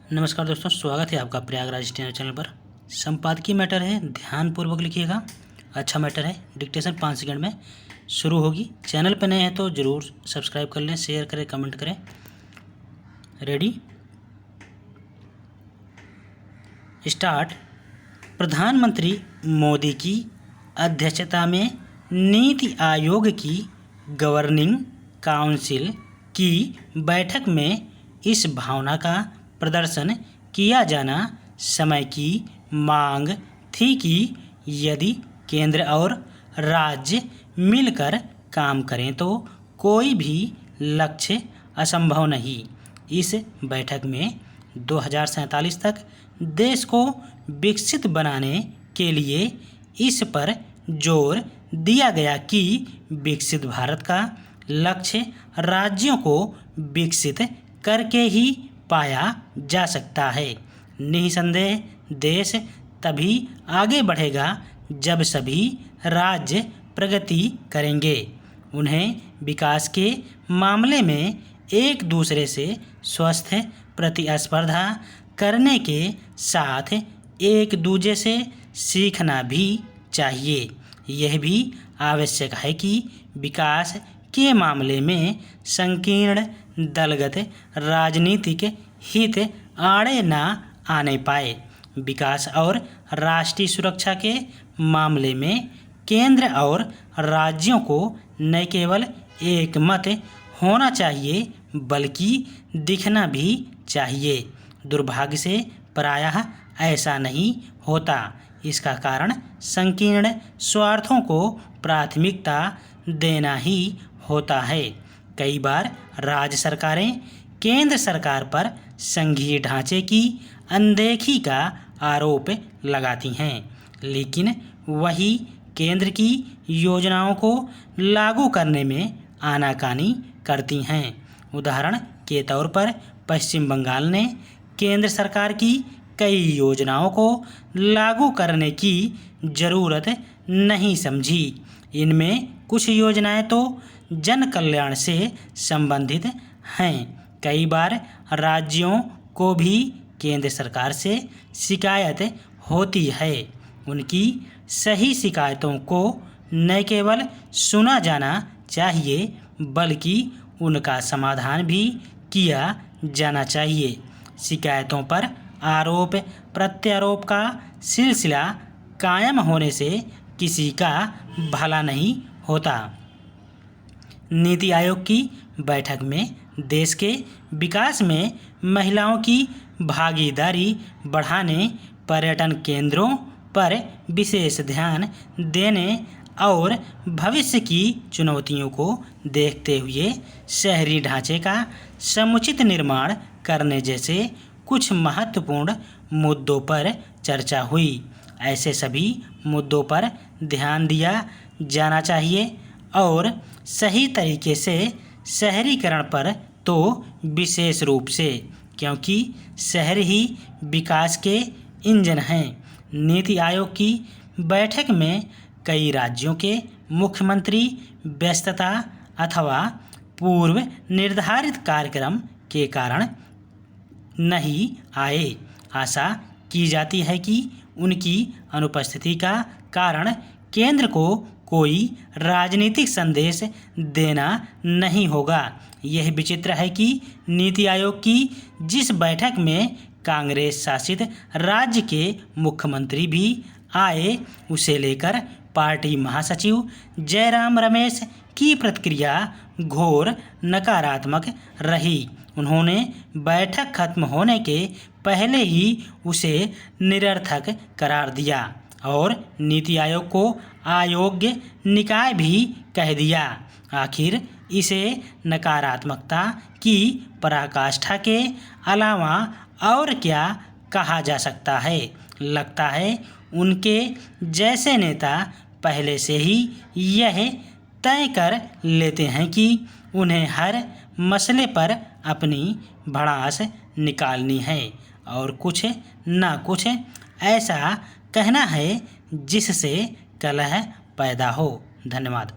नमस्कार दोस्तों, स्वागत है आपका प्रयागराज चैनल पर। संपादकीय मैटर है, ध्यानपूर्वक लिखिएगा। अच्छा मैटर है, डिक्टेशन 5 सेकंड में शुरू होगी। चैनल पर नए हैं तो ज़रूर सब्सक्राइब कर लें, शेयर करें, कमेंट करें। Ready, start. प्रधानमंत्री मोदी की अध्यक्षता में नीति आयोग की गवर्निंग काउंसिल की बैठक में इस भावना का प्रदर्शन किया जाना समय की मांग थी कि यदि केंद्र और राज्य मिलकर काम करें तो कोई भी लक्ष्य असंभव नहीं। इस बैठक में 2047 तक देश को विकसित बनाने के लिए इस पर जोर दिया गया कि विकसित भारत का लक्ष्य राज्यों को विकसित करके ही पाया जा सकता है। निसंदेह देश तभी आगे बढ़ेगा जब सभी राज्य प्रगति करेंगे। उन्हें विकास के मामले में एक दूसरे से स्वस्थ प्रतिस्पर्धा करने के साथ एक दूसरे से सीखना भी चाहिए। यह भी आवश्यक है कि विकास के मामले में संकीर्ण दलगत राजनीतिक हित आड़े न आने पाए। विकास और राष्ट्रीय सुरक्षा के मामले में केंद्र और राज्यों को न केवल एक मत होना चाहिए बल्कि दिखना भी चाहिए। दुर्भाग्य से प्रायः ऐसा नहीं होता। इसका कारण संकीर्ण स्वार्थों को प्राथमिकता देना ही होता है। कई बार राज्य सरकारें केंद्र सरकार पर संघीय ढांचे की अनदेखी का आरोप लगाती हैं, लेकिन वही केंद्र की योजनाओं को लागू करने में आनाकानी करती हैं। उदाहरण के तौर पर पश्चिम बंगाल ने केंद्र सरकार की कई योजनाओं को लागू करने की ज़रूरत नहीं समझी। इनमें कुछ योजनाएं तो जन कल्याण से संबंधित हैं। कई बार राज्यों को भी केंद्र सरकार से शिकायत होती है। उनकी सही शिकायतों को न केवल सुना जाना चाहिए बल्कि उनका समाधान भी किया जाना चाहिए। शिकायतों पर आरोप प्रत्यारोप का सिलसिला कायम होने से किसी का भला नहीं होता। नीति आयोग की बैठक में देश के विकास में महिलाओं की भागीदारी बढ़ाने, पर्यटन केंद्रों पर विशेष ध्यान देने और भविष्य की चुनौतियों को देखते हुए शहरी ढांचे का समुचित निर्माण करने जैसे कुछ महत्वपूर्ण मुद्दों पर चर्चा हुई। ऐसे सभी मुद्दों पर ध्यान दिया जाना चाहिए और सही तरीके से शहरीकरण पर तो विशेष रूप से, क्योंकि शहर ही विकास के इंजन हैं। नीति आयोग की बैठक में कई राज्यों के मुख्यमंत्री व्यस्तता अथवा पूर्व निर्धारित कार्यक्रम के कारण नहीं आए। आशा की जाती है कि उनकी अनुपस्थिति का कारण केंद्र को कोई राजनीतिक संदेश देना नहीं होगा। यह विचित्र है कि नीति आयोग की जिस बैठक में कांग्रेस शासित राज्य के मुख्यमंत्री भी आए, उसे लेकर पार्टी महासचिव जयराम रमेश की प्रतिक्रिया घोर नकारात्मक रही। उन्होंने बैठक खत्म होने के पहले ही उसे निरर्थक करार दिया और नीति आयोग को अयोग्य निकाय भी कह दिया। आखिर इसे नकारात्मकता की पराकाष्ठा के अलावा और क्या कहा जा सकता है? लगता है उनके जैसे नेता पहले से ही यह तय कर लेते हैं कि उन्हें हर मसले पर अपनी भड़ास निकालनी है और कुछ ना कुछ ऐसा कहना है जिससे कलह पैदा हो। धन्यवाद।